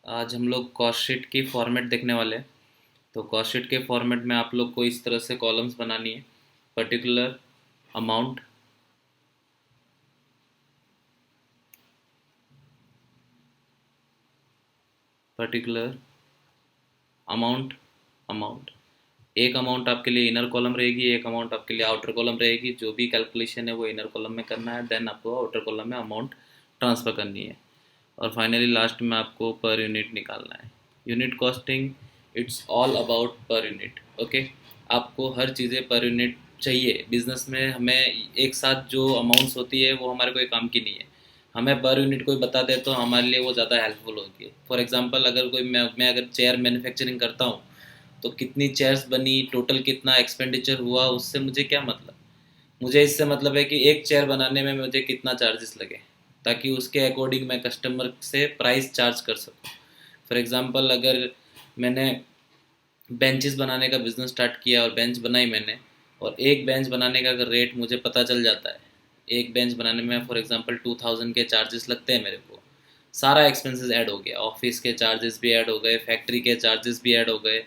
आज हम लोग कॉस्ट शीट की फॉर्मेट देखने वाले हैं। तो कॉस्ट शीट के फॉर्मेट में आप लोग को इस तरह से कॉलम्स बनानी है। Particular amount, particular amount, amount. एक अमाउंट आपके लिए इनर कॉलम रहेगी, एक अमाउंट आपके लिए आउटर कॉलम रहेगी। जो भी कैलकुलेशन है वो इनर कॉलम में करना है, देन आपको आउटर कॉलम में अमाउंट ट्रांसफ़र करनी है। और फाइनली लास्ट में आपको पर यूनिट निकालना है। Unit costing, it's all about per unit. Okay, आपको हर चीज़ें पर यूनिट चाहिए। बिजनेस में हमें एक साथ जो अमाउंट्स होती है वो हमारे कोई काम की नहीं है। हमें पर यूनिट कोई बता दे तो हमारे लिए वो ज़्यादा हेल्पफुल होती है। फॉर एग्जांपल, अगर कोई मैं अगर चेयर मैन्युफैक्चरिंग करता हूँ तो कितनी चेयर्स बनी, टोटल कितना एक्सपेंडिचर हुआ, उससे मुझे क्या मतलब। मुझे इससे मतलब है कि एक चेयर बनाने में मुझे कितना चार्जेस लगे, ताकि उसके अकॉर्डिंग मैं कस्टमर से प्राइस चार्ज कर सकूँ। फॉर एग्ज़ाम्पल, अगर मैंने बेंचेस बनाने का बिज़नेस स्टार्ट किया और बेंच बनाई मैंने, और एक बेंच बनाने का अगर रेट मुझे पता चल जाता है, एक बेंच बनाने में फॉर एग्ज़ाम्पल 2000 के चार्जेस लगते हैं मेरे को। सारा एक्सपेंसेस ऐड हो गया, ऑफिस के चार्जेस भी ऐड हो गए, फैक्ट्री के चार्जेस भी ऐड हो गए,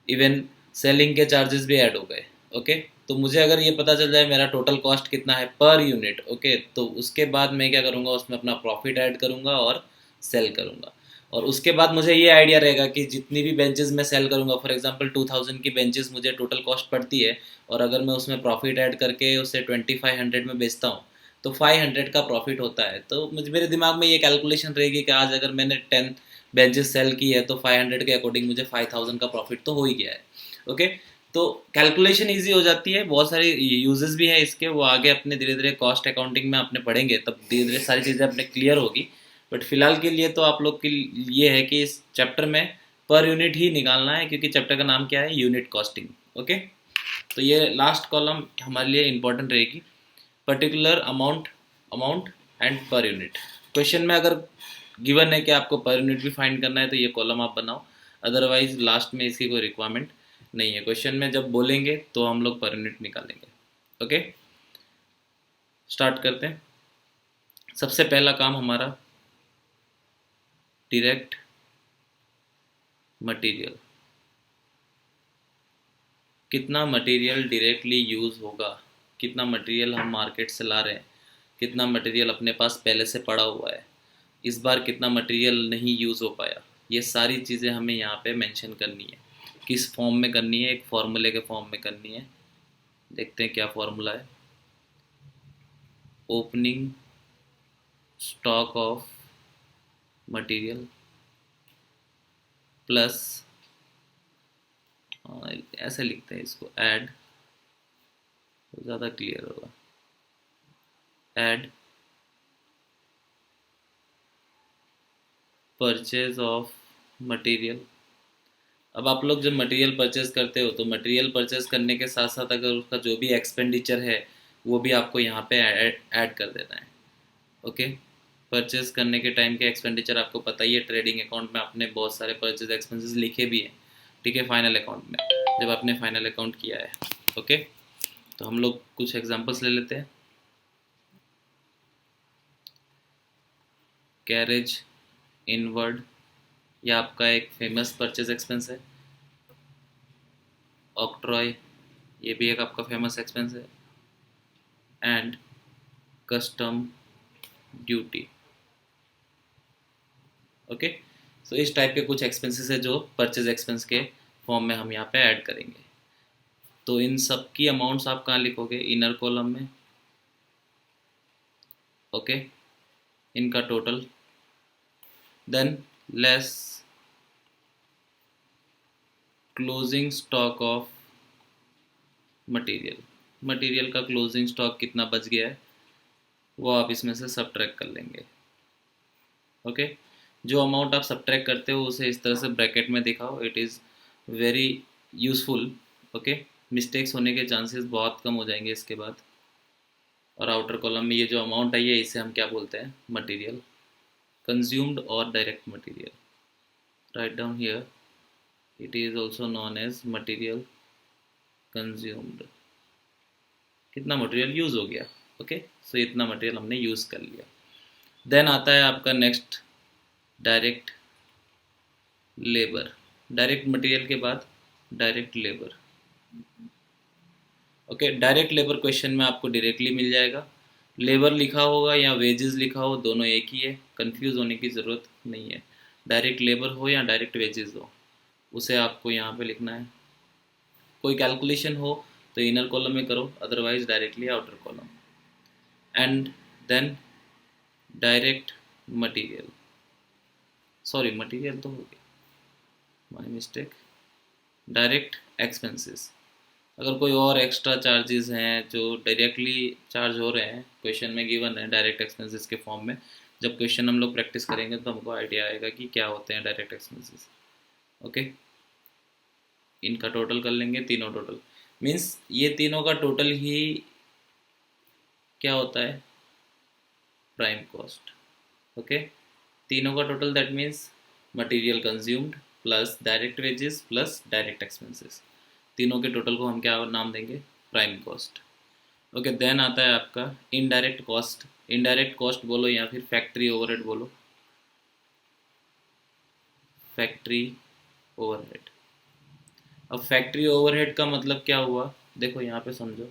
इवन सेलिंग के चार्जेस भी ऐड हो गए। ओके, तो मुझे अगर ये पता चल जाए मेरा टोटल कॉस्ट कितना है पर यूनिट, ओके, तो उसके बाद मैं क्या करूँगा, उसमें अपना प्रॉफिट ऐड करूँगा और सेल करूँगा। और उसके बाद मुझे ये आइडिया रहेगा कि जितनी भी बेंचेस मैं सेल करूँगा, फॉर एग्जांपल 2000 की बेंचेस मुझे टोटल कॉस्ट पड़ती है, और अगर मैं उसमें प्रॉफिट ऐड करके उसे 2500 में बेचता हूँ तो 500 का प्रॉफिट होता है। तो मुझे मेरे दिमाग में ये कैलकुलेशन रहेगी कि आज अगर मैंने 10 बेंचेस सेल की है तो 500 के अकॉर्डिंग मुझे 5000 का प्रॉफिट तो हो ही गया है। ओके, तो कैलकुलेशन ईजी हो जाती है। बहुत सारे यूजेस भी हैं इसके, वो आगे अपने धीरे धीरे कॉस्ट अकाउंटिंग में अपने पढ़ेंगे, तब धीरे धीरे सारी चीज़ें अपने क्लियर होगी। बट फिलहाल के लिए तो आप लोग के लिए है कि इस चैप्टर में पर यूनिट ही निकालना है, क्योंकि चैप्टर का नाम क्या है, यूनिट कॉस्टिंग। ओके, तो ये लास्ट कॉलम हमारे लिए इंपॉर्टेंट रहेगी, particular amount, amount and per unit. Question में अगर गिवन है कि आपको पर यूनिट भी फाइंड करना है तो ये कॉलम आप बनाओ, अदरवाइज लास्ट में इसकी कोई रिक्वायरमेंट नहीं है। क्वेश्चन में जब बोलेंगे तो हम लोग पर यूनिट निकालेंगे। ओके, स्टार्ट करते हैं। सबसे पहला काम हमारा, डायरेक्ट मटेरियल। कितना मटेरियल डायरेक्टली यूज़ होगा, कितना मटेरियल हम मार्केट से ला रहे हैं, कितना मटेरियल अपने पास पहले से पड़ा हुआ है, इस बार कितना मटेरियल नहीं यूज़ हो पाया। ये सारी चीज़ें हमें यहाँ पे मेंशन करनी है। किस फॉर्म में करनी है, एक फार्मूले के फॉर्म में करनी है। देखते हैं क्या फार्मूला है। Opening stock of material plus, ऐसे लिखते हैं इसको, ऐड, तो ज़्यादा क्लियर होगा। Add purchase of material. अब आप लोग जब मटेरियल परचेज करते हो तो मटेरियल परचेज करने के साथ साथ अगर उसका जो भी एक्सपेंडिचर है वो भी आपको यहाँ पे ऐड कर देना है। ओके, परचेज करने के टाइम के एक्सपेंडिचर आपको पता ही है, ट्रेडिंग अकाउंट में आपने बहुत सारे परचेज एक्सपेंसेस लिखे भी हैं। ठीक है, फाइनल अकाउंट में जब आपने फाइनल अकाउंट किया है। ओके, तो हम लोग कुछ एग्जांपल्स ले लेते हैं। कैरेज इनवर्ड, यह आपका एक फेमस परचेज एक्सपेंस है। ऑक्ट्रॉय, ये भी एक आपका फेमस एक्सपेंस है। And custom duty. ओके, सो इस टाइप के कुछ एक्सपेंसेस है जो परचेज एक्सपेंस के फॉर्म में हम यहाँ पे ऐड करेंगे। तो इन सब की अमाउंट्स आप कहाँ लिखोगे, इनर कॉलम में। ओके, इनका total, than less closing stock of material. Material का क्लोजिंग स्टॉक कितना बच गया है वो आप इसमें से सब्ट्रैक्ट कर लेंगे। ओके, जो अमाउंट आप सब्ट्रैक्ट करते हो उसे इस तरह से ब्रैकेट में दिखाओ, it is very useful. Okay, mistakes होने के चांसेस बहुत कम हो जाएंगे इसके बाद। और आउटर कॉलम में ये जो अमाउंट आई है इसे हम क्या बोलते हैं, मटेरियल कंज्यूम्ड और direct material. Right down here, it is also known as material consumed. कितना मटेरियल यूज़ हो गया। ओके, सो इतना मटेरियल हमने यूज़ कर लिया। देन आता है आपका next, direct labour, direct material के बाद direct labour. Okay, direct labour question में आपको डायरेक्टली मिल जाएगा, लेबर लिखा होगा या वेजेस लिखा हो दोनों एक ही है, कंफ्यूज होने की ज़रूरत नहीं है। डायरेक्ट लेबर हो या डायरेक्ट वेजेस हो, उसे आपको यहाँ पे लिखना है। कोई कैलकुलेशन हो तो इनर कॉलम में करो, otherwise directly outer column. And then direct material, sorry material तो हो गया, माय मिस्टेक। डायरेक्ट एक्सपेंसेस, अगर कोई और एक्स्ट्रा चार्जेस हैं जो डायरेक्टली चार्ज हो रहे हैं, क्वेश्चन में गिवन है डायरेक्ट एक्सपेंसेस के फॉर्म में, जब क्वेश्चन हम लोग प्रैक्टिस करेंगे तो हमको आइडिया आएगा कि क्या होते हैं डायरेक्ट एक्सपेंसेस। ओके, इनका टोटल कर लेंगे, तीनों टोटल मीन्स ये तीनों का टोटल ही क्या होता है, प्राइम कॉस्ट। ओके, तीनों का total that means material consumed plus direct wages plus direct expenses, तीनों के टोटल को हम क्या नाम देंगे, प्राइम कॉस्ट। ओके, देन आता है आपका इनडायरेक्ट कॉस्ट। इनडायरेक्ट कॉस्ट बोलो या फिर फैक्ट्री ओवरहेड बोलो, फैक्ट्री ओवरहेड। अब फैक्ट्री ओवरहेड का मतलब क्या हुआ, देखो यहाँ पे समझो,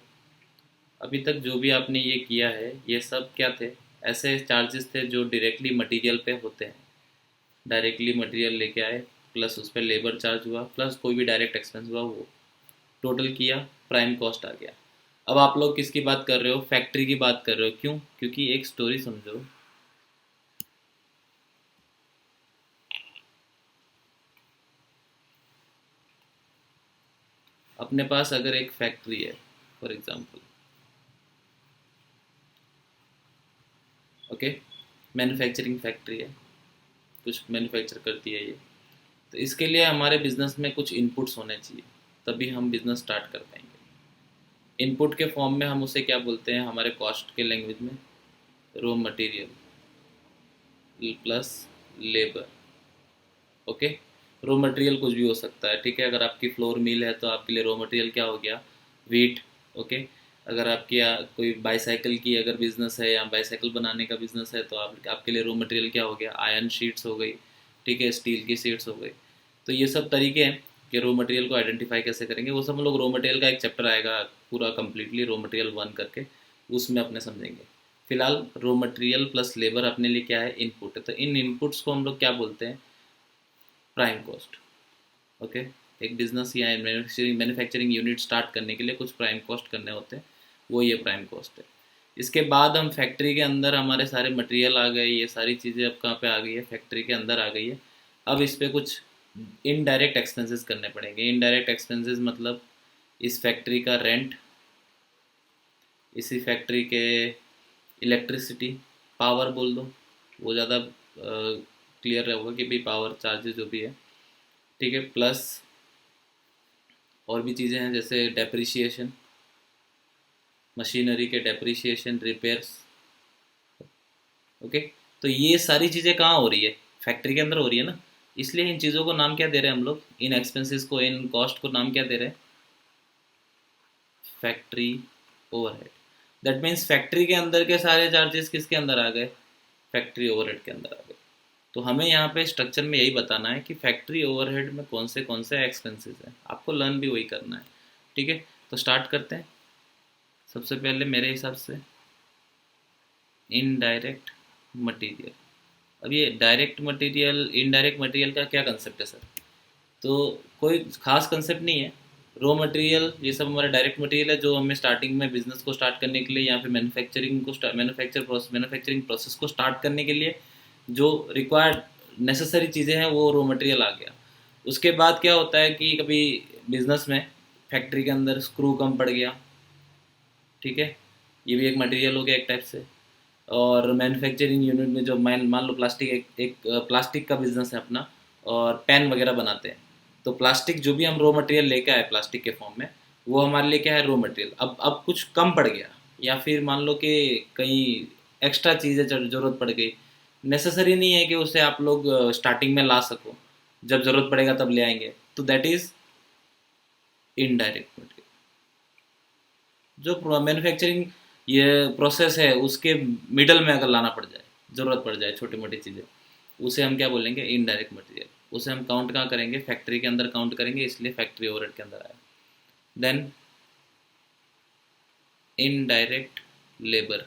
अभी तक जो भी आपने ये किया है ये सब क्या थे, ऐसे चार्जेस थे जो डायरेक्टली मटेरियल पे होते हैं। डायरेक्टली मटेरियल लेके आए, प्लस उस पर लेबर चार्ज हुआ, प्लस कोई भी डायरेक्ट एक्सपेंस हुआ, वो टोटल किया, प्राइम कॉस्ट आ गया। अब आप लोग किसकी बात कर रहे हो, फैक्ट्री की बात कर रहे हो, क्यों, क्योंकि एक स्टोरी समझो। अपने पास अगर एक फैक्ट्री है for example, okay, manufacturing factory है, कुछ मैन्युफैक्चर करती है ये, तो इसके लिए हमारे बिजनेस में कुछ इनपुट्स होने चाहिए, तभी हम बिजनेस स्टार्ट कर पाएंगे। इनपुट के फॉर्म में हम उसे क्या बोलते हैं हमारे कॉस्ट के लैंग्वेज में, raw material plus labour. Okay, raw material कुछ भी हो सकता है, ठीक है, अगर आपकी फ्लोर मिल है तो आपके लिए रॉ मटेरियल क्या हो गया, वीट। ओके, अगर आपकी कोई बाईसाइकिल की अगर बिजनेस है या बाईसाइकिल बनाने का बिजनेस है तो आपके लिए रॉ मटेरियल क्या हो गया, आयरन शीट्स हो गई, ठीक है, स्टील की शीट्स हो गई। तो ये सब तरीके हैं कि रॉ मटेरियल को आइडेंटिफाई कैसे करेंगे, वो सब हम लोग रॉ मटेरियल का एक चैप्टर आएगा पूरा कम्प्लीटली रॉ मटेरियल 1 करके, उसमें अपने समझेंगे। फिलहाल रॉ मटेरियल प्लस लेबर अपने लिए क्या है, इनपुट है, तो इन इनपुट्स को हम लोग क्या बोलते हैं, प्राइम कॉस्ट। ओके, एक बिजनेस या मैन्युफैक्चरिंग यूनिट स्टार्ट करने के लिए कुछ प्राइम कॉस्ट करने होते हैं, वो ये प्राइम कॉस्ट है। इसके बाद हम फैक्ट्री के अंदर हमारे सारे मटेरियल आ गए, ये सारी चीज़ें अब कहाँ पे आ गई है, फैक्ट्री के अंदर आ गई है। अब इस पर कुछ इनडायरेक्ट एक्सपेंसेस करने पड़ेंगे। इनडायरेक्ट एक्सपेंसेस मतलब इस फैक्ट्री का रेंट, इसी फैक्ट्री के इलेक्ट्रिसिटी, पावर बोल दो, वो ज़्यादा क्लियर रहेगा कि भाई पावर चार्जेस जो भी है, ठीक है, प्लस और भी चीज़ें हैं जैसे डेप्रिसिएशन, मशीनरी के डेप्रिसिएशन, रिपेयर्स। ओके, तो ये सारी चीज़ें कहाँ हो रही है, फैक्ट्री के अंदर हो रही है ना, इसलिए इन चीज़ों को नाम क्या दे रहे हैं हम लोग, इन एक्सपेंसेस को, इन कॉस्ट को नाम क्या दे रहे हैं, factory overhead. That means factory के अंदर के सारे चार्जेस किसके अंदर आ गए, फैक्ट्री ओवरहेड के अंदर आ गए। तो हमें यहाँ पे स्ट्रक्चर में यही बताना है कि फैक्ट्री ओवरहेड में कौन से एक्सपेंसेस हैं, आपको लर्न भी वही करना है, ठीक है। तो स्टार्ट करते हैं। सबसे पहले मेरे हिसाब से इनडायरेक्ट मटेरियल। अब ये डायरेक्ट मटेरियल इनडायरेक्ट मटेरियल का क्या कंसेप्ट है सर, तो कोई खास कंसेप्ट नहीं है। रॉ मटेरियल ये सब हमारा डायरेक्ट मटेरियल है जो हमें स्टार्टिंग में बिजनेस को स्टार्ट करने के लिए या फिर मैन्युफैक्चरिंग प्रोसेस को स्टार्ट करने के लिए जो रिक्वायर्ड नेसेसरी चीज़ें हैं वो रॉ मटेरियल आ गया। उसके बाद क्या होता है कि कभी बिजनेस में फैक्ट्री के अंदर स्क्रू कम पड़ गया, ठीक है, ये भी एक मटेरियल हो गया एक टाइप से। और मैन्युफैक्चरिंग यूनिट में जो मान लो प्लास्टिक एक प्लास्टिक का बिजनेस है अपना, और पेन वगैरह बनाते हैं, तो प्लास्टिक जो भी हम रॉ मटेरियल लेके आए प्लास्टिक के फॉर्म में, वो हमारे लिए क्या है, रॉ मटेरियल। अब कुछ कम पड़ गया या फिर मान लो कि कहीं एक्स्ट्रा चीज़ें ज़रूरत पड़ गई, नेसेसरी नहीं है कि उसे आप लोग स्टार्टिंग में ला सको, जब ज़रूरत पड़ेगा तब ले आएंगे, तो दैट इज़ इनडायरेक्ट मटेरियल। जो मैन्युफैक्चरिंग ये प्रोसेस है उसके मिडल में अगर लाना पड़ जाए, ज़रूरत पड़ जाए छोटी मोटी चीज़ें, उसे हम क्या बोलेंगे, इनडायरेक्ट मटेरियल। उसे हम काउंट कहाँ करेंगे, फैक्ट्री के अंदर काउंट करेंगे, इसलिए फैक्ट्री ओवरहेड के अंदर आया। देन इनडायरेक्ट लेबर,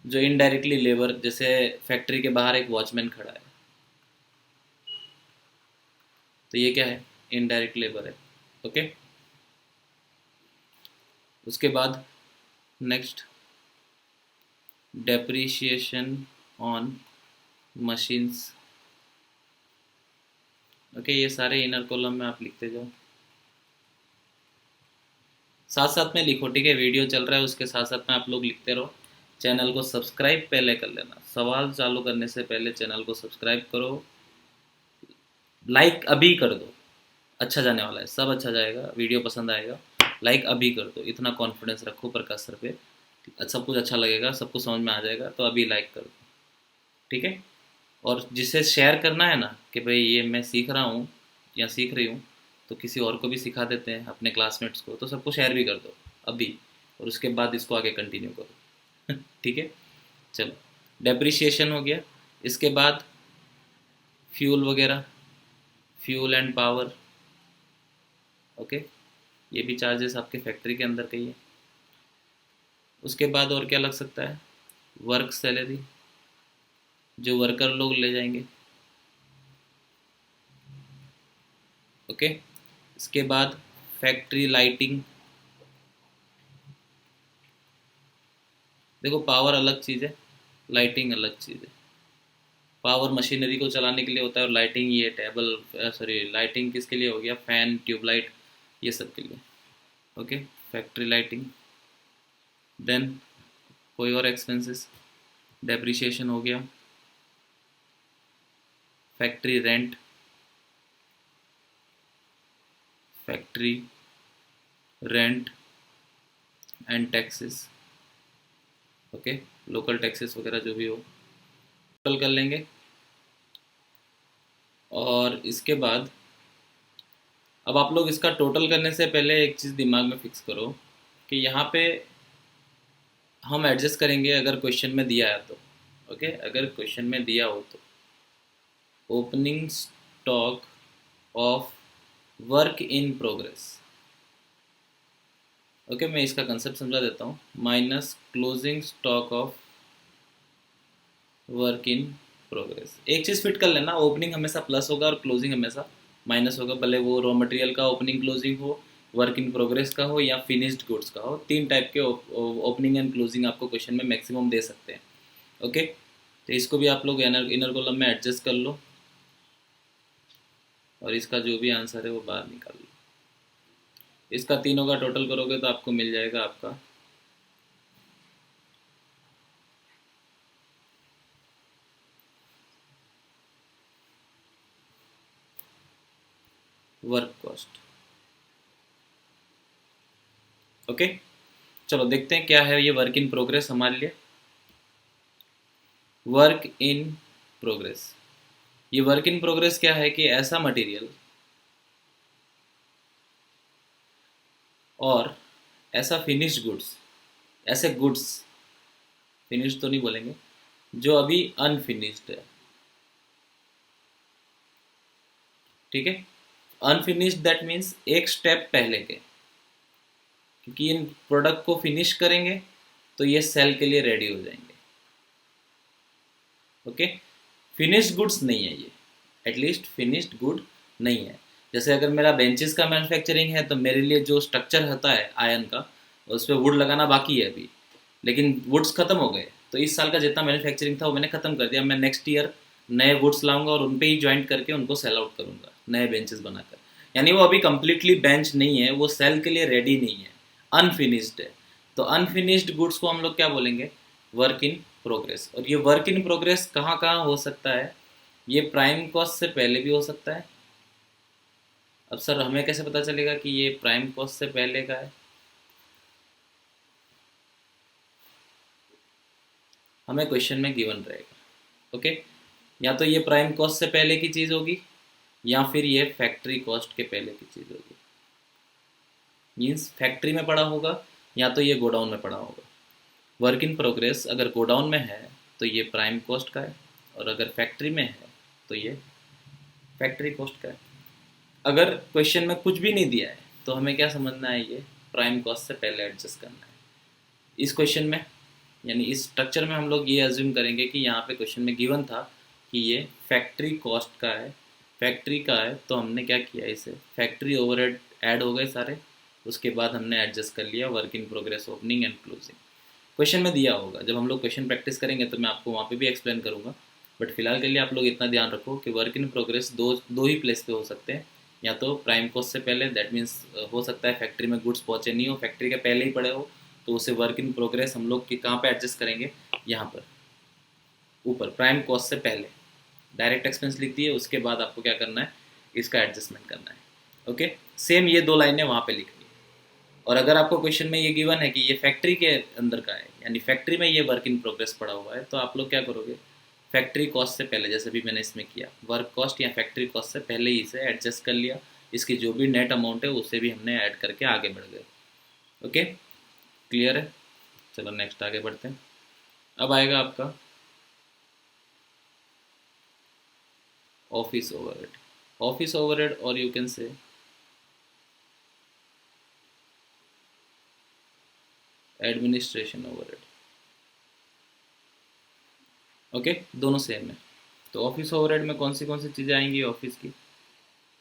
जो इनडायरेक्टली लेबर, जैसे फैक्ट्री के बाहर एक वॉचमैन खड़ा है, तो ये क्या है, इनडायरेक्ट लेबर है। ओके, उसके बाद next depreciation on machines. Okay, ये सारे इनर कॉलम में आप लिखते जाओ, साथ साथ में लिखो, ठीक है, वीडियो चल रहा है उसके साथ साथ में आप लोग लिखते रहो। चैनल को सब्सक्राइब पहले कर लेना, सवाल चालू करने से पहले चैनल को सब्सक्राइब करो, लाइक अभी कर दो, अच्छा जाने वाला है, सब अच्छा जाएगा, वीडियो पसंद आएगा, लाइक अभी कर दो, इतना कॉन्फिडेंस रखो प्रकाश सर पे, सब कुछ अच्छा लगेगा, सबको समझ में आ जाएगा, तो अभी लाइक कर दो, ठीक है। और जिसे शेयर करना है ना कि भाई ये मैं सीख रहा हूँ या सीख रही हूँ, तो किसी और को भी सिखा देते हैं अपने क्लासमेट्स को, तो सबको शेयर भी कर दो अभी, और उसके बाद इसको आगे कंटिन्यू करो। ठीक है, चलो, डेप्रिशिएशन हो गया। इसके बाद फ्यूल वगैरह, फ्यूल एंड पावर। ओके, ये भी चार्जेस आपके फैक्ट्री के अंदर का ही है। उसके बाद और क्या लग सकता है, वर्क सैलरी, जो वर्कर लोग ले जाएंगे। ओके, इसके बाद फैक्ट्री लाइटिंग। देखो, पावर अलग चीज़ है, लाइटिंग अलग चीज़ है। पावर मशीनरी को चलाने के लिए होता है, और लाइटिंग ये टेबल, सॉरी, लाइटिंग किसके लिए हो गया, फैन, ट्यूबलाइट, ये सब के लिए। Okay, factory lighting. देन कोई और एक्सपेंसेस, डेप्रिशिएशन हो गया, factory rent, factory rent and taxes. Okay, local taxes वगैरह जो भी हो, टोटल कर लेंगे। और इसके बाद अब आप लोग इसका टोटल करने से पहले एक चीज़ दिमाग में फिक्स करो कि यहाँ पे हम एडजस्ट करेंगे अगर क्वेश्चन में दिया है तो। ओके, अगर क्वेश्चन में दिया हो तो opening stock of work in progress. Okay, मैं इसका कंसेप्ट समझा देता हूँ, minus closing stock of work in progress. एक चीज़ फिट कर लेना, ओपनिंग हमेशा प्लस होगा और क्लोजिंग हमेशा माइनस होगा, भले वो रॉ मटेरियल का ओपनिंग क्लोजिंग हो, वर्क इन प्रोग्रेस का हो, या फिनिश्ड गुड्स का हो। तीन टाइप के ओपनिंग एंड क्लोजिंग आपको क्वेश्चन में मैक्सिमम दे सकते हैं। ओके, तो इसको भी आप लोग इनर कॉलम में एडजस्ट कर लो, और इसका जो भी आंसर है वो बाहर निकाल लो। इसका तीनों का टोटल करोगे तो आपको मिल जाएगा आपका वर्क कॉस्ट। ओके, चलो देखते हैं क्या है ये वर्क इन प्रोग्रेस हमारे लिए। वर्क इन प्रोग्रेस, ये वर्क इन प्रोग्रेस क्या है कि ऐसा मटेरियल और ऐसा फिनिश्ड गुड्स, ऐसे गुड्स, फिनिश्ड तो नहीं बोलेंगे, जो अभी अनफिनिश्ड है। ठीक है, अनफिनिश्ड दैट मीन्स एक स्टेप पहले के, क्योंकि इन प्रोडक्ट को फिनिश करेंगे तो ये सेल के लिए रेडी हो जाएंगे। ओके, फिनिश्ड गुड्स नहीं है ये, एटलीस्ट फिनिश्ड गुड नहीं है। जैसे अगर मेरा बेंचेस का मैन्युफैक्चरिंग है तो मेरे लिए जो स्ट्रक्चर होता है आयन का, उस पर वुड लगाना बाकी है अभी, लेकिन वुड्स खत्म हो गए, तो इस साल का जितना मैन्युफैक्चरिंग था वो मैंने खत्म कर दिया। मैं नेक्स्ट ईयर नए वुड्स लाऊंगा और उन पे ही ज्वाइंट करके उनको सेल आउट करूंगा, नए बेंचेस बनाकर। यानी वो अभी कंप्लीटली बेंच नहीं है, वो सेल के लिए रेडी नहीं है, अनफिनिश्ड है। तो अनफिनिश्ड गुड्स को हम लोग क्या बोलेंगे, वर्क इन प्रोग्रेस। और ये वर्क इन प्रोग्रेस कहाँ कहाँ हो सकता है, ये प्राइम कॉस्ट से पहले भी हो सकता है। अब सर हमें कैसे पता चलेगा कि ये प्राइम कॉस्ट से पहले का है, हमें क्वेश्चन में गिवन रहेगा। ओके, या तो ये प्राइम कॉस्ट से पहले की चीज़ होगी, या फिर ये फैक्ट्री कॉस्ट के पहले की चीज़ होगी। मीन्स फैक्ट्री में पड़ा होगा या तो ये गोडाउन में पड़ा होगा। वर्क इन प्रोग्रेस अगर गोडाउन में है तो ये प्राइम कॉस्ट का है, और अगर फैक्ट्री में है तो ये फैक्ट्री कॉस्ट का है। अगर क्वेश्चन में कुछ भी नहीं दिया है तो हमें क्या समझना है, ये प्राइम कॉस्ट से पहले एडजस्ट करना है। इस क्वेश्चन में यानी इस स्ट्रक्चर में हम लोग ये अज्यूम करेंगे कि यहाँ पे क्वेश्चन में गिवन था कि ये फैक्ट्री कॉस्ट का है, फैक्ट्री का है, तो हमने क्या किया, इसे फैक्ट्री ओवरहेड ऐड हो गए सारे, उसके बाद हमने एडजस्ट कर लिया work in progress opening and closing. Question में दिया होगा, जब हम लोग क्वेश्चन प्रैक्टिस करेंगे तो मैं आपको वहाँ पे भी एक्सप्लेन करूँगा, बट फिलहाल के लिए आप लोग इतना ध्यान रखो कि वर्क इन प्रोग्रेस दो ही प्लेस पे हो सकते हैं, या तो प्राइम कॉस्ट से पहले, दैट मीन्स हो सकता है फैक्ट्री में गुड्स पहुँचे नहीं हो, फैक्ट्री के पहले ही पड़े हो, तो उसे वर्क इन प्रोग्रेस हम लोग कहाँ पे एडजस्ट करेंगे, यहाँ पर ऊपर प्राइम कॉस्ट से पहले डायरेक्ट एक्सपेंस लिख दिए, उसके बाद आपको क्या करना है, इसका एडजस्टमेंट करना है। ओके, सेम ये दो लाइनें वहाँ पे लिखनी है। और अगर आपको क्वेश्चन में ये गिवन है कि ये फैक्ट्री के अंदर का है, यानी फैक्ट्री में ये वर्क इन प्रोग्रेस पड़ा हुआ है, तो आप लोग क्या करोगे, फैक्ट्री कॉस्ट से पहले, जैसे भी मैंने इसमें किया, वर्क कॉस्ट या फैक्ट्री कॉस्ट से पहले ही इसे एडजस्ट कर लिया, इसकी जो भी नेट अमाउंट है उसे भी हमने ऐड करके आगे बढ़ गए। ओके, क्लियर है? चलो नेक्स्ट आगे बढ़ते हैं। अब आएगा आपका ऑफिस ओवरहेड। ऑफिस ओवरहेड, और you can say administration overhead. Okay, दोनों सेम है। तो ऑफिस ओवरहेड में कौन सी चीज़ें आएंगी ऑफिस की,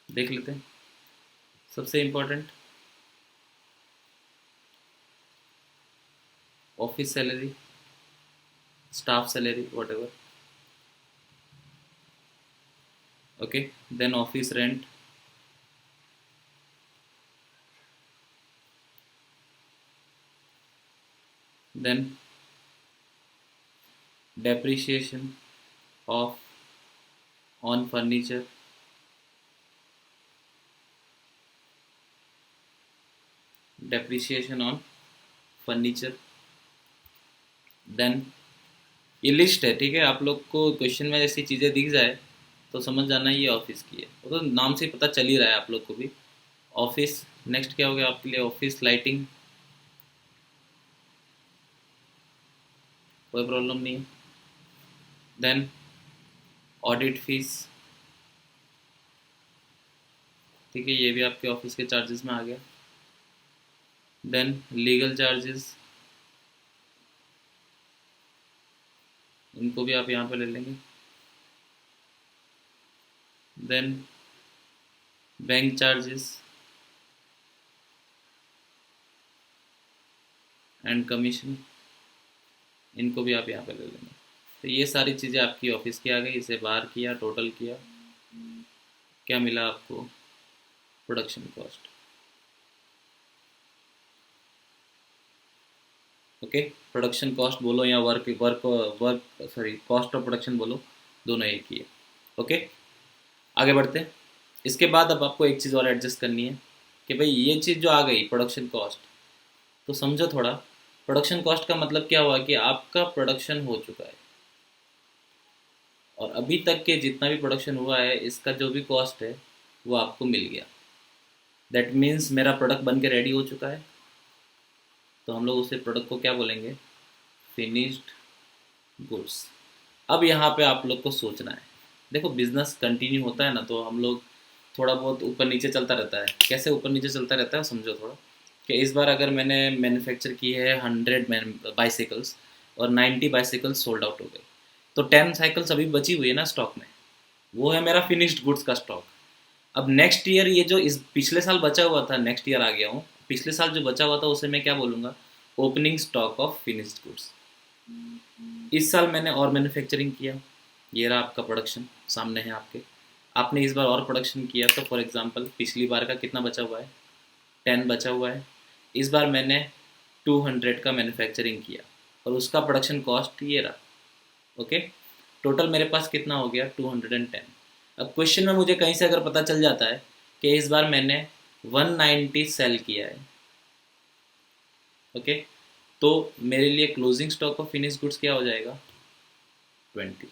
देख लेते हैं। सबसे important office salary, staff salary, whatever. Okay, then office rent, then depreciation of on furniture, depreciation on furniture, then ये लिस्ट है, ठीक है। आप लोग को क्वेश्चन में ऐसी चीज़ें दिख जाए तो समझ जाना ये ऑफिस की है, वो तो नाम से पता चल ही रहा है आप लोग को भी। ऑफिस, नेक्स्ट क्या हो गया आपके लिए, ऑफिस लाइटिंग, कोई प्रॉब्लम नहीं है। देन ऑडिट फीस, ठीक है, ये भी आपके ऑफिस के चार्जेस में आ गया। देन लीगल चार्जेस, इनको भी आप यहाँ पे ले लेंगे। Then bank charges and commission, इनको भी आप यहाँ पे ले लेंगे। तो ये सारी चीज़ें आपकी ऑफिस की आ गई, इसे बाहर किया, टोटल किया, क्या मिला आपको, production cost. Okay, production cost बोलो या work work work sorry cost of production बोलो, दोनों एक ही है। ओके, आगे बढ़ते हैं। इसके बाद अब आपको एक चीज़ और एडजस्ट करनी है कि भाई ये चीज़ जो आ गई प्रोडक्शन कॉस्ट, तो समझो थोड़ा, प्रोडक्शन कॉस्ट का मतलब क्या हुआ कि आपका प्रोडक्शन हो चुका है और अभी तक के जितना भी प्रोडक्शन हुआ है इसका जो भी कॉस्ट है वो आपको मिल गया। दैट मीन्स मेरा प्रोडक्ट बन के रेडी हो चुका है, तो हम लोग उसे प्रोडक्ट को क्या बोलेंगे, फिनिश्ड गुड्स। अब यहाँ पे आप लोग को सोचना है, देखो बिजनेस कंटिन्यू होता है ना, तो हम लोग थोड़ा बहुत ऊपर नीचे चलता रहता है। कैसे ऊपर नीचे चलता रहता है समझो थोड़ा, कि इस बार अगर मैंने मैन्युफैक्चर की है 100 बाइसिकल्स और 90 बाइसिकल्स सोल्ड आउट हो गए, तो 10 साइकिल्स अभी बची हुई है ना स्टॉक में, वो है मेरा फिनिश्ड गुड्स का स्टॉक। अब नेक्स्ट ईयर ये जो इस पिछले साल बचा हुआ था, नेक्स्ट ईयर आ गया हूँ, पिछले साल जो बचा हुआ था उसे मैं क्या बोलूँगा, opening stock of finished goods. इस साल मैंने और मैन्युफैक्चरिंग किया, ये रहा आपका प्रोडक्शन सामने है आपके। आपने इस बार और प्रोडक्शन किया, तो फॉर एग्जांपल पिछली बार का कितना बचा हुआ है, 10 बचा हुआ है। इस बार मैंने 200 का मैन्युफैक्चरिंग किया और उसका प्रोडक्शन कॉस्ट ये रहा। ओके, टोटल मेरे पास कितना हो गया, 210। अब क्वेश्चन में मुझे कहीं से अगर पता चल जाता है कि इस बार मैंने 190 सेल किया है, ओके, तो मेरे लिए closing stock of finish goods क्या हो जाएगा, 20।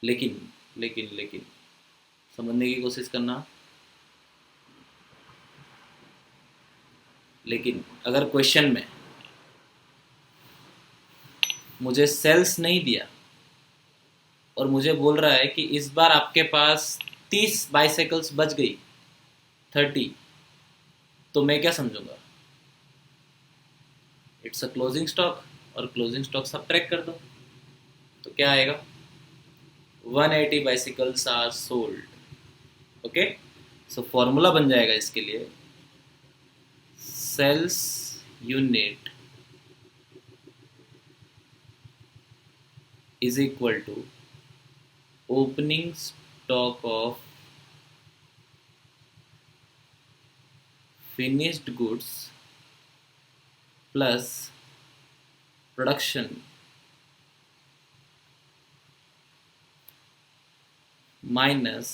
लेकिन लेकिन लेकिन समझने की कोशिश करना, लेकिन अगर क्वेश्चन में मुझे सेल्स नहीं दिया और मुझे बोल रहा है कि इस बार आपके पास 30 बाइसाइकिल्स बच गई, 30, तो मैं क्या समझूंगा? इट्स अ क्लोजिंग स्टॉक, और क्लोजिंग स्टॉक सब ट्रैक कर दो, तो क्या आएगा? 180 bicycles are sold. Okay, so formula बन जाएगा इसके लिए, sales unit is equal to opening stock of finished goods plus production minus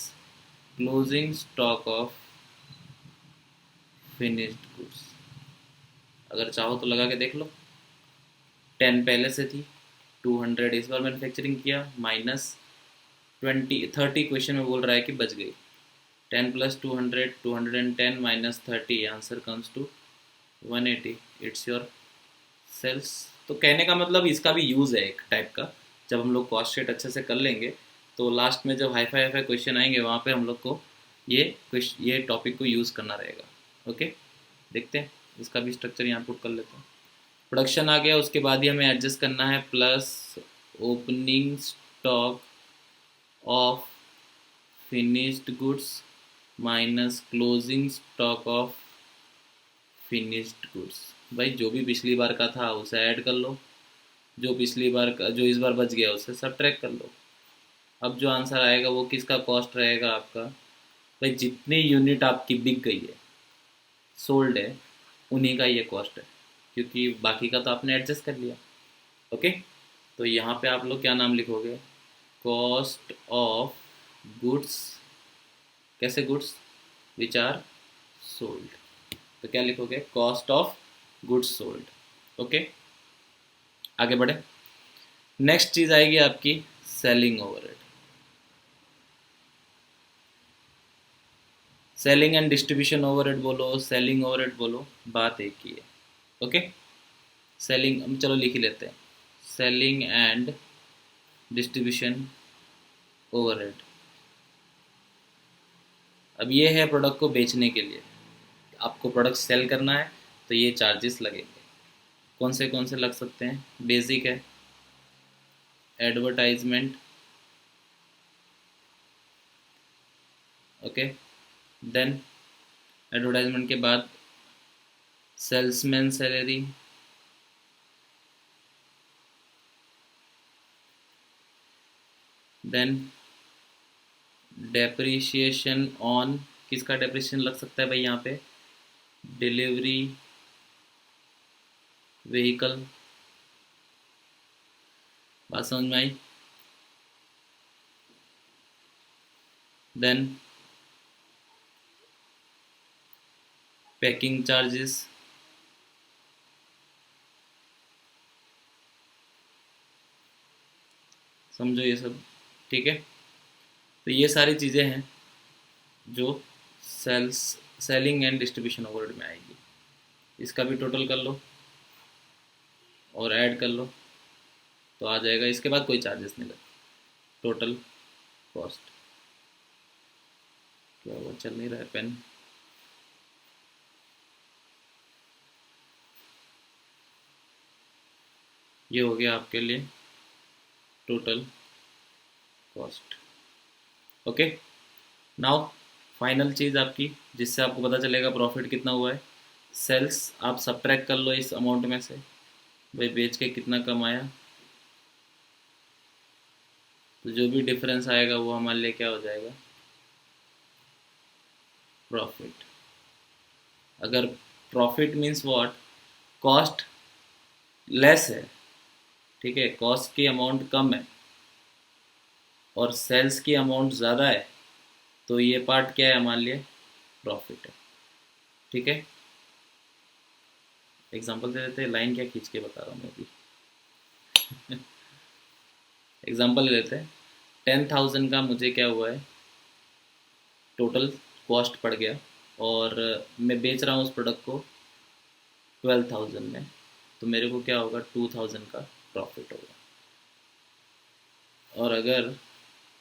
closing stock of finished goods. अगर चाहो तो लगा के देख लो, 10 पहले से थी, 200 इस बार मैन्युफैक्चरिंग किया, माइनस 30 क्वेश्चन में बोल रहा है कि बच गई, 10 plus 200, 210 minus 30, answer comes to 180। It's your sales. तो कहने का मतलब इसका भी यूज़ है एक टाइप का, जब हम लोग कॉस्ट शीट अच्छे से कर लेंगे तो लास्ट में जब हाई फाई क्वेश्चन आएंगे वहाँ पे हम लोग को ये टॉपिक को यूज़ करना रहेगा। ओके, देखते हैं इसका भी स्ट्रक्चर यहाँ पुट कर लेते हैं। प्रोडक्शन आ गया, उसके बाद ही हमें एडजस्ट करना है, plus opening stock of finished goods minus closing stock of finished goods. भाई जो भी पिछली बार का था उसे ऐड कर लो, जो पिछली बार का जो इस बार बच गया उसे सब ट्रैक कर लो। अब जो आंसर आएगा वो किसका कॉस्ट रहेगा आपका? भाई जितनी यूनिट आपकी बिक गई है, सोल्ड है, उन्हीं का ये कॉस्ट है, क्योंकि बाकी का तो आपने एडजस्ट कर लिया। ओके, तो यहाँ पे आप लोग क्या नाम लिखोगे? कॉस्ट ऑफ गुड्स, कैसे गुड्स? विच आर सोल्ड, तो क्या लिखोगे? Cost of goods sold. Okay, आगे बढ़े। नेक्स्ट चीज आएगी आपकी selling overhead. Selling and distribution overhead बोलो, सेलिंग ओवरहेड बोलो, बात एक ही है। ओके, सेलिंग चलो लिख ही लेते हैं, सेलिंग एंड डिस्ट्रीब्यूशन ओवरहेड। अब ये है प्रोडक्ट को बेचने के लिए, आपको प्रोडक्ट सेल करना है तो ये चार्जेस लगेंगे। कौन से लग सकते हैं? बेसिक है, एडवर्टाइजमेंट, ओके, देन एडवर्टाइजमेंट के बाद salesman salary, then depreciation on, किसका डेप्रिशिएशन लग सकता है भाई यहाँ पे? Delivery vehicle. बात समझ में आई? देन पैकिंग चार्जेस, समझो ये सब, ठीक है। तो ये सारी चीज़ें हैं जो सेलिंग एंड डिस्ट्रीब्यूशन ओवरहेड में आएगी। इसका भी टोटल कर लो और ऐड कर लो तो आ जाएगा। इसके बाद कोई चार्जेस नहीं लगते। टोटल कॉस्ट, क्या हुआ, चल नहीं रहा है पेन? ये हो गया आपके लिए total cost. Okay, now final चीज़ आपकी जिससे आपको पता चलेगा प्रॉफिट कितना हुआ है, सेल्स आप सबट्रैक्ट कर लो इस अमाउंट में से, भाई बेच के कितना कमाया, तो जो भी डिफरेंस आएगा वो हमारे लिए क्या हो जाएगा? प्रॉफिट। अगर profit means what? Cost less है, ठीक है, कॉस्ट की अमाउंट कम है और सेल्स की अमाउंट ज़्यादा है, तो ये पार्ट क्या है हमारे लिए? प्रॉफिट है, ठीक है। एग्जांपल दे देते हैं, लाइन क्या खींच के बता रहा हूँ मैं अभी। एग्जांपल ले लेते हैं, 10,000 का मुझे क्या हुआ है, टोटल कॉस्ट पड़ गया, और मैं बेच रहा हूँ उस प्रोडक्ट को 12,000 में, तो मेरे को क्या होगा? 2,000 का प्रॉफिट होगा। और अगर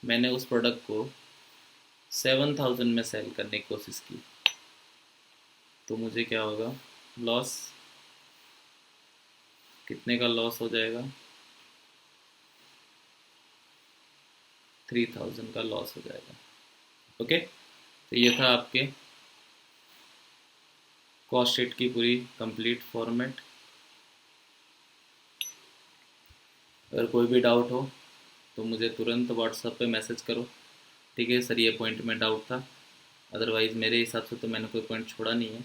मैंने उस प्रोडक्ट को 7,000 में सेल करने की कोशिश की, तो मुझे क्या होगा, लॉस। कितने का लॉस हो जाएगा, 3,000 का लॉस हो जाएगा। ओके, तो ये था आपके कॉस्ट शीट की पूरी कंप्लीट फॉर्मेट। अगर कोई भी डाउट हो तो मुझे तुरंत व्हाट्सएप पे मैसेज करो। ठीक है सर, ये पॉइंट में डाउट था, अदरवाइज़ मेरे हिसाब से तो मैंने कोई पॉइंट छोड़ा नहीं है।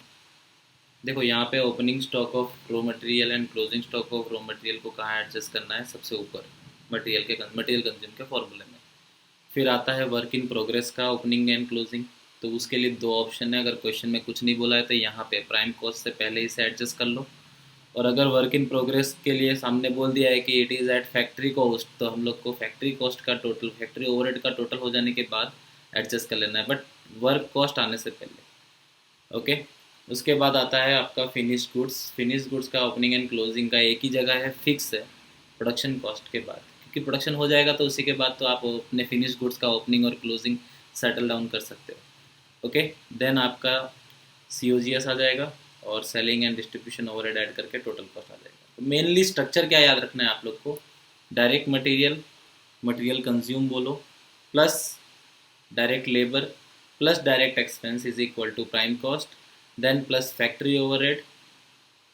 देखो यहाँ पे opening stock of raw material and closing stock of raw material को कहाँ एडजस्ट करना है, सबसे ऊपर मटेरियल कंज्यूम के फॉर्मूले में। फिर आता है वर्क इन प्रोग्रेस का ओपनिंग एंड क्लोजिंग, तो उसके लिए दो ऑप्शन है। अगर क्वेश्चन में कुछ नहीं बोला है तो यहाँ पे प्राइम कॉस्ट से पहले इसे एडजस्ट कर लो, और अगर वर्क इन प्रोग्रेस के लिए सामने बोल दिया है कि it is at factory cost, तो हम लोग को फैक्ट्री कॉस्ट का टोटल, फैक्ट्री ओवरहेड का टोटल हो जाने के बाद एडजस्ट कर लेना है, बट वर्क कॉस्ट आने से पहले। ओके, उसके बाद आता है आपका फिनिश गुड्स। फिनिश गुड्स का ओपनिंग एंड क्लोजिंग का एक ही जगह है, फिक्स है, प्रोडक्शन कॉस्ट के बाद, क्योंकि प्रोडक्शन हो जाएगा तो उसी के बाद तो आप अपने फिनिश गुड्स का ओपनिंग और क्लोजिंग सेटल डाउन कर सकते हो। ओके, देन आपका COGS आ जाएगा और selling and distribution overhead add करके टोटल कॉस्ट आ जाएगा। तो मेनली स्ट्रक्चर क्या याद रखना है आप लोग को, डायरेक्ट मटेरियल, मटेरियल कंज्यूम बोलो, plus direct labour plus direct expense is equal to prime cost, then plus factory overhead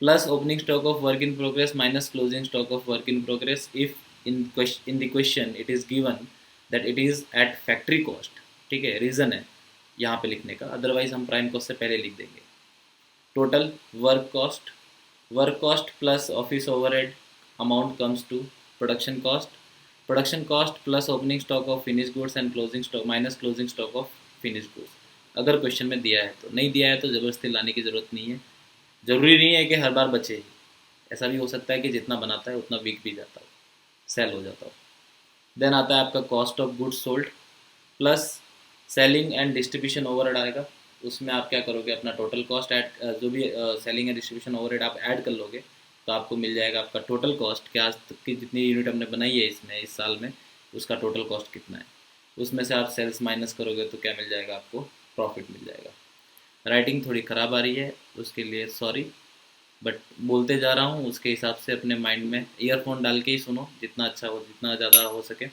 plus opening stock of work in progress minus closing stock of work in progress if in the question it is given that it is at factory cost. ठीक है, reason है यहाँ पे लिखने का, otherwise हम prime cost से पहले लिख देंगे। Total work cost plus office overhead amount comes to production cost, production cost plus opening stock of finish goods and closing stock minus closing stock of finish goods. अगर question में दिया है तो, नहीं दिया है तो ज़बरदस्ती लाने की ज़रूरत नहीं है। ज़रूरी नहीं है कि हर बार बचे ही, ऐसा भी हो सकता है कि जितना बनाता है उतना बिक भी जाता हो, सेल हो जाता हो। देन आता है आपका cost of goods sold plus selling and distribution overhead आएगा। उसमें आप क्या करोगे, अपना टोटल कॉस्ट ऐड, जो भी सेलिंग एंड डिस्ट्रीब्यूशन ओवरहेड आप ऐड कर लोगे तो आपको मिल जाएगा आपका टोटल कॉस्ट, कि आज तक की जितनी यूनिट हमने बनाई है इसमें इस साल में, उसका टोटल कॉस्ट कितना है। उसमें से आप सेल्स माइनस करोगे तो क्या मिल जाएगा आपको, प्रॉफिट मिल जाएगा। राइटिंग थोड़ी ख़राब आ रही है, उसके लिए सॉरी, बट बोलते जा रहा हूँ उसके हिसाब से अपने माइंड में ईयरफोन डाल के ही सुनो, जितना अच्छा हो, जितना ज़्यादा हो सके।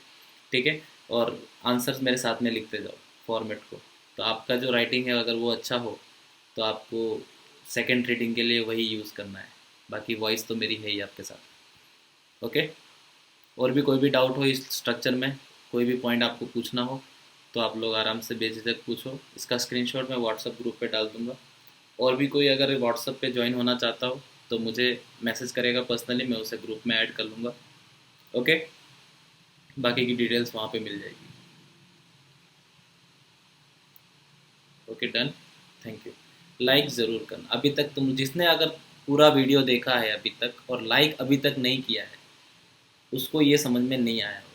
ठीक है, और आंसर्स मेरे साथ में लिखते जाओ फॉर्मेट को। तो आपका जो राइटिंग है अगर वो अच्छा हो तो आपको सेकंड रीडिंग के लिए वही यूज़ करना है, बाकी वॉइस तो मेरी है ही आपके साथ। ओके, और भी कोई भी डाउट हो इस स्ट्रक्चर में, कोई भी पॉइंट आपको पूछना हो तो आप लोग आराम से बेझिझक पूछो। इसका स्क्रीनशॉट मैं व्हाट्सएप ग्रुप पे डाल दूँगा। और भी कोई अगर व्हाट्सएप पे ज्वाइन होना चाहता हो तो मुझे मैसेज करेगा पर्सनली, मैं उसे ग्रुप में ऐड कर लूँगा। ओके, बाकी की डिटेल्स वहाँ पे मिल जाएगी। Okay done, thank you. Like ज़रूर करना, अभी तक तुम जिसने अगर पूरा वीडियो देखा है अभी तक और लाइक अभी तक नहीं किया है उसको ये समझ में नहीं आया होगा।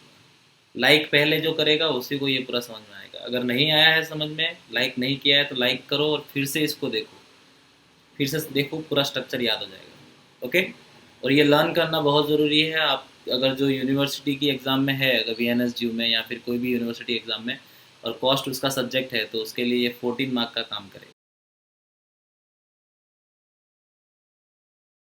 लाइक पहले जो करेगा उसी को ये पूरा समझ में आएगा। अगर नहीं आया है समझ में, लाइक नहीं किया है तो लाइक करो और फिर से इसको देखो, फिर से देखो, पूरा स्ट्रक्चर याद हो जाएगा। ओके, और ये लर्न करना बहुत ज़रूरी है। आप अगर जो यूनिवर्सिटी की एग्ज़ाम में है, अगर VNSGU में या फिर कोई भी यूनिवर्सिटी एग्ज़ाम में, और कॉस्ट उसका सब्जेक्ट है तो उसके लिए ये 14 मार्क का काम करेगा।